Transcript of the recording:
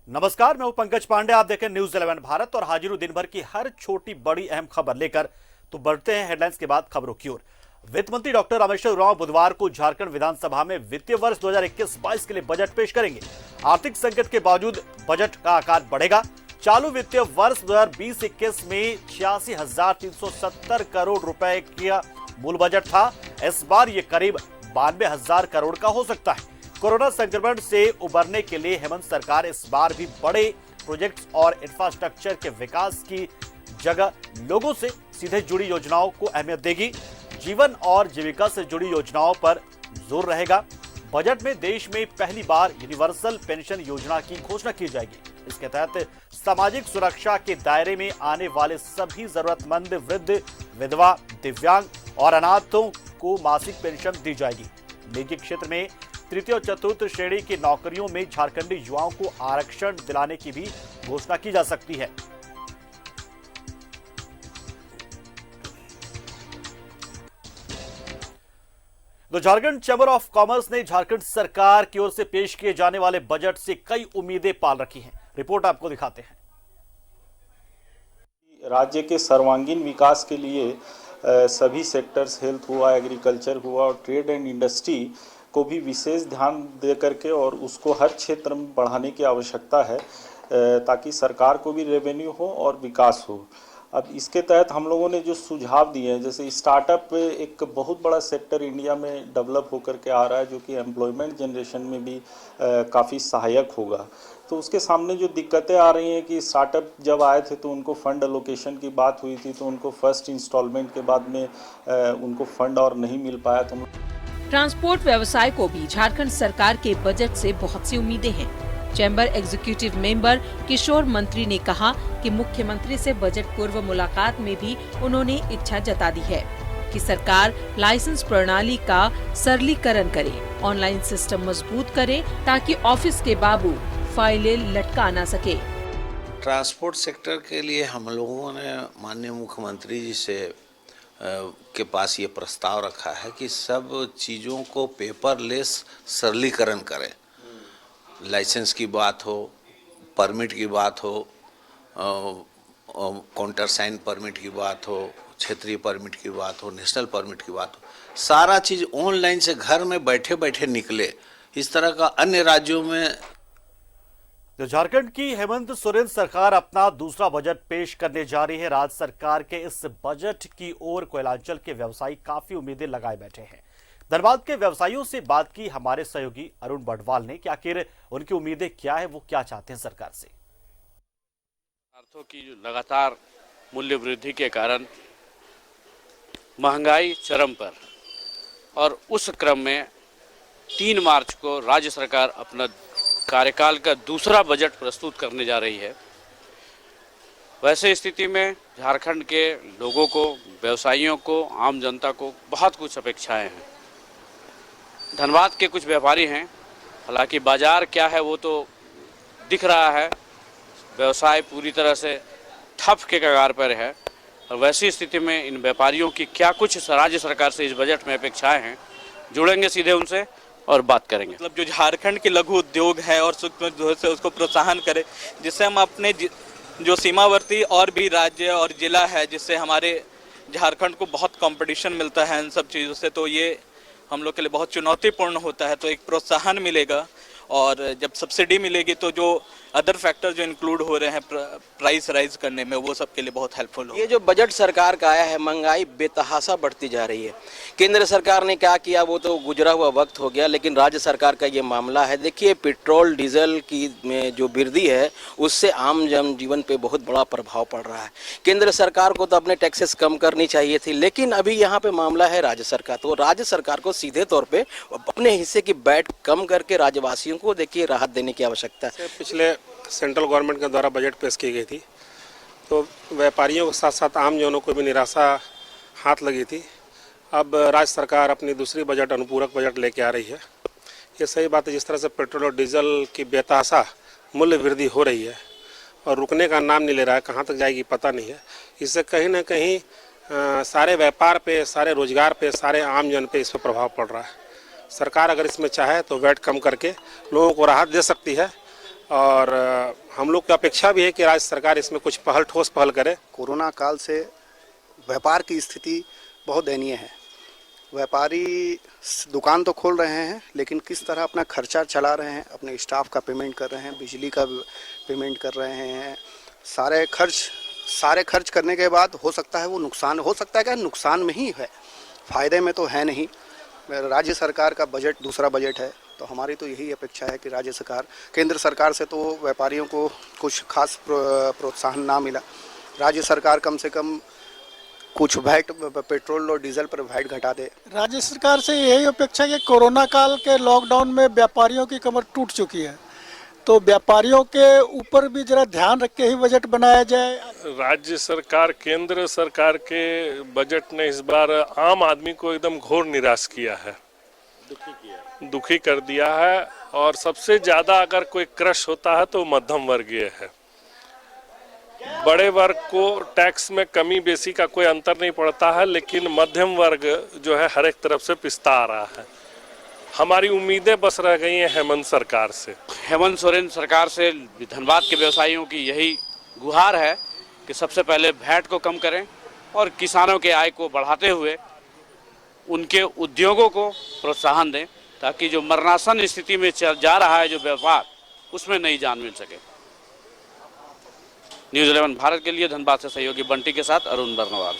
नमस्कार, मैं हूं पंकज पांडे। आप देखें न्यूज 11 भारत और हाजिर हूं दिन भर की हर छोटी बड़ी अहम खबर लेकर। तो बढ़ते हैं हेडलाइंस के बाद खबरों की ओर। वित्त मंत्री डॉक्टर रामेश्वर उरांव बुधवार को झारखंड विधानसभा में वित्तीय वर्ष 2021-22 के लिए बजट पेश करेंगे। आर्थिक संकट के बावजूद बजट का आकार बढ़ेगा। चालू वित्तीय वर्ष 2020-21 में 86,370 करोड़ रुपए का मूल बजट था। इस बार यह करीब 92,000 करोड़ का हो सकता है। कोरोना संक्रमण से उबरने के लिए हेमंत सरकार इस बार भी बड़े प्रोजेक्ट्स और इंफ्रास्ट्रक्चर के विकास की जगह लोगों से सीधे जुड़ी योजनाओं को अहमियत देगी। जीवन और जीविका से जुड़ी योजनाओं पर जोर रहेगा। बजट में देश में पहली बार यूनिवर्सल पेंशन योजना की घोषणा की जाएगी। इसके तहत सामाजिक सुरक्षा के दायरे में आने वाले सभी जरूरतमंद वृद्ध, विधवा, दिव्यांग और अनाथों को मासिक पेंशन दी जाएगी। निजी क्षेत्र में तृतीय और चतुर्थ श्रेणी की नौकरियों में झारखंडी युवाओं को आरक्षण दिलाने की भी घोषणा की जा सकती है। तो झारखंड चैंबर ऑफ कॉमर्स ने झारखंड सरकार की ओर से पेश किए जाने वाले बजट से कई उम्मीदें पाल रखी हैं। रिपोर्ट आपको दिखाते हैं। राज्य के सर्वांगीण विकास के लिए सभी सेक्टर्स, हेल्थ हुआ, एग्रीकल्चर हुआ और ट्रेड एंड इंडस्ट्री को भी विशेष ध्यान दे करके और उसको हर क्षेत्र में बढ़ाने की आवश्यकता है ताकि सरकार को भी रेवेन्यू हो और विकास हो। अब इसके तहत हम लोगों ने जो सुझाव दिए हैं, जैसे स्टार्टअप एक बहुत बड़ा सेक्टर इंडिया में डेवलप होकर के आ रहा है जो कि एम्प्लॉयमेंट जनरेशन में भी काफ़ी सहायक होगा। तो उसके सामने जो दिक्कतें आ रही हैं कि स्टार्टअप जब आए थे तो उनको फंड एलोकेशन की बात हुई थी, तो उनको फर्स्ट इंस्टॉलमेंट के बाद में उनको फंड और नहीं मिल पाया। तो ट्रांसपोर्ट व्यवसाय को भी झारखंड सरकार के बजट से बहुत सी उम्मीदें हैं। चैम्बर एग्जीक्यूटिव मेंबर किशोर मंत्री ने कहा कि मुख्यमंत्री से बजट पूर्व मुलाकात में भी उन्होंने इच्छा जता दी है कि सरकार लाइसेंस प्रणाली का सरलीकरण करे, ऑनलाइन सिस्टम मजबूत करे ताकि ऑफिस के बाबू फाइलें लटका न सके। ट्रांसपोर्ट सेक्टर के लिए हम लोगों ने माननीय मुख्यमंत्री जी से के पास ये प्रस्ताव रखा है कि सब चीज़ों को पेपरलेस सरलीकरण करें। लाइसेंस की बात हो, परमिट की बात हो, काउंटर साइन परमिट की बात हो, क्षेत्रीय परमिट की बात हो, नेशनल परमिट की बात हो, सारा चीज़ ऑनलाइन से घर में बैठे बैठे निकले। इस तरह का अन्य राज्यों में तो झारखंड की हेमंत सोरेन सरकार अपना दूसरा बजट पेश करने जा रही है। राज्य सरकार के इस बजट की ओर कोयलांचल के व्यवसायी काफी उम्मीदें लगाए बैठे हैं। धनबाद के व्यवसायियों से बात की हमारे सहयोगी अरुण बड़वाल ने कि आखिर उनकी उम्मीदें क्या है, वो क्या चाहते हैं सरकार से। पदार्थों की लगातार मूल्य वृद्धि के कारण महंगाई चरम पर, और उस क्रम में 3 मार्च को राज्य सरकार अपना कार्यकाल का दूसरा बजट प्रस्तुत करने जा रही है। वैसे स्थिति में झारखंड के लोगों को, व्यवसायियों को, आम जनता को बहुत कुछ अपेक्षाएं हैं। धनबाद के कुछ व्यापारी हैं, हालांकि बाजार क्या है वो तो दिख रहा है, व्यवसाय पूरी तरह से ठप के कगार पर है। और वैसी स्थिति में इन व्यापारियों की क्या कुछ राज्य सरकार से इस बजट में अपेक्षाएं हैं, जुड़ेंगे सीधे उनसे और बात करेंगे। मतलब जो झारखंड के लघु उद्योग है और सूक्ष्म उद्योग से उसको प्रोत्साहन करें, जिससे हम अपने जो सीमावर्ती और भी राज्य और जिला है, जिससे हमारे झारखंड को बहुत कंपटीशन मिलता है इन सब चीज़ों से, तो ये हम लोग के लिए बहुत चुनौतीपूर्ण होता है। तो एक प्रोत्साहन मिलेगा और जब सब्सिडी मिलेगी तो जो अदर फैक्टर जो इंक्लूड हो रहे हैं प्राइस राइज करने में, वो सब के लिए बहुत हेल्पफुल होगा। ये जो बजट सरकार का आया है, महंगाई बेतहाशा बढ़ती जा रही है। केंद्र सरकार ने क्या किया वो तो गुजरा हुआ वक्त हो गया, लेकिन राज्य सरकार का ये मामला है। देखिए, पेट्रोल डीजल की में जो वृद्धि है उससे आम जनजीवन पे बहुत बड़ा प्रभाव पड़ रहा है। केंद्र सरकार को तो अपने टैक्सेस कम करनी चाहिए थी, लेकिन अभी यहाँ पे मामला है राज्य सरकार, तो राज्य सरकार को सीधे तौर पर अपने हिस्से की वैट कम करके राज्यवासियों को देखिए राहत देने की आवश्यकता है। पिछले सेंट्रल गवर्नमेंट के द्वारा बजट पेश की गई थी तो व्यापारियों के साथ साथ आम जनों को भी निराशा हाथ लगी थी। अब राज्य सरकार अपनी दूसरी बजट अनुपूरक बजट लेके आ रही है। ये सही बात है, जिस तरह से पेट्रोल और डीजल की बेतहाशा मूल्य वृद्धि हो रही है और रुकने का नाम नहीं ले रहा है, कहाँ तक जाएगी पता नहीं है। इससे कहीं ना कहीं सारे व्यापार पे, सारे रोजगार पे, सारे आम जन पे इस पर प्रभाव पड़ रहा है। सरकार अगर इसमें चाहे तो वैट कम करके लोगों को राहत दे सकती है और हम लोग की अपेक्षा भी है कि राज्य सरकार इसमें कुछ ठोस पहल करे। कोरोना काल से व्यापार की स्थिति बहुत दयनीय है। व्यापारी दुकान तो खोल रहे हैं, लेकिन किस तरह अपना खर्चा चला रहे हैं, अपने स्टाफ का पेमेंट कर रहे हैं, बिजली का पेमेंट कर रहे हैं, सारे खर्च करने के बाद हो सकता है वो नुकसान, हो सकता है क्या नुकसान में ही है, फायदे में तो है नहीं। राज्य सरकार का बजट दूसरा बजट है, तो हमारी तो यही अपेक्षा है कि राज्य सरकार, केंद्र सरकार से तो व्यापारियों को कुछ खास प्रोत्साहन ना मिला। राज्य सरकार कम से कम कुछ वैट, पेट्रोल और डीजल पर वैट घटा दे। राज्य सरकार से यही अपेक्षा है कि कोरोना काल के लॉकडाउन में व्यापारियों की कमर टूट चुकी है, तो व्यापारियों के ऊपर भी जरा ध्यान रख के ही बजट बनाया जाए। राज्य सरकार, केंद्र सरकार के बजट ने इस बार आम आदमी को एकदम घोर निराश किया है, दुखी कर दिया है। और सबसे ज्यादा अगर कोई क्रश होता है तो मध्यम वर्गीय है। बड़े वर्ग को टैक्स में कमी बेसी का कोई अंतर नहीं पड़ता है, लेकिन मध्यम वर्ग जो है हर एक तरफ से पिसता आ रहा है। हमारी उम्मीदें बस रह गई हैं हेमंत सरकार से। हेमंत सोरेन सरकार से धनबाद के व्यवसायियों की यही गुहार है कि सबसे पहले वैट को कम करें और किसानों के आय को बढ़ाते हुए उनके उद्योगों को प्रोत्साहन दें, ताकि जो मरणासन स्थिति में जा रहा है जो व्यापार, उसमें नई जान मिल सके। न्यूज़ 11 भारत के लिए धनबाद से सहयोगी बंटी के साथ अरुण बर्नवाल।